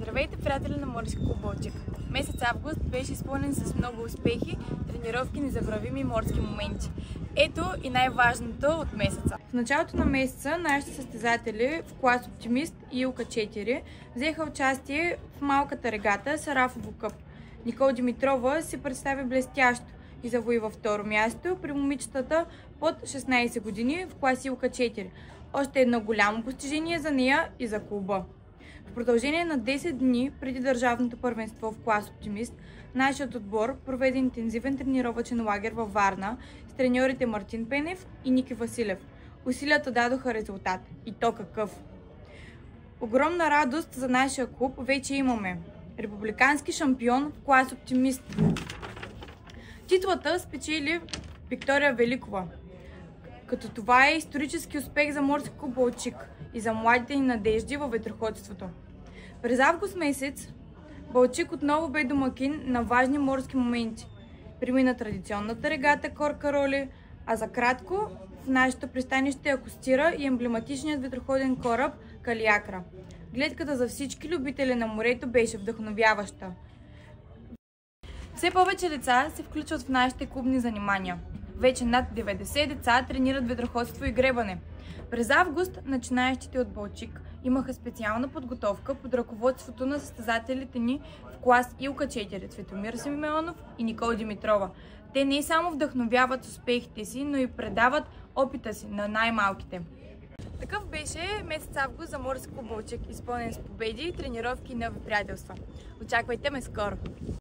Здравейте, приятели на Морски клуб Балчик! Месец август беше изпълнен с много успехи, тренировки, незабравими морски моменти. Ето и най-важното от месеца. В началото на месеца нашите състезатели в клас Оптимист и Илка 4 взеха участие в малката регата Сарафово къп. Никол Димитрова се представи блестящо и завоюва второ място при момичетата под 16 години в клас Илка 4. Още едно голямо постижение за нея и за клуба. В продължение на 10 дни преди държавното първенство в клас Оптимист, нашият отбор проведе интензивен тренировъчен лагер във Варна с треньорите Мартин Пенев и Ники Василев. Усилията дадоха резултат. И то какъв! Огромна радост за нашия клуб вече имаме. Републикански шампион в клас Оптимист. Титлата спечели Виктория Великова. Като това е исторически успех за Морски клуб Балчик и за младите ни надежди във ветроходството. През август месец Балчик отново бе домакин на важни морски моменти. Премина традиционната регата Корка Роли, а за кратко в нашето пристанище акостира и емблематичният ветроходен кораб Калиакра. Гледката за всички любители на морето беше вдъхновяваща. Все повече деца се включват в нашите клубни занимания. Вече над 90 деца тренират ветроходство и гребане. През август начинаещите от Балчик имаха специална подготовка под ръководството на състезателите ни в клас Илка 4 Цветомир Симеонов и Никол Димитрова. Те не само вдъхновяват успехите си, но и предават опита си на най-малките. Такъв беше месец август за Морски клуб Балчик, изпълнен с победи, тренировки и нови приятелства. Очаквайте ме скоро!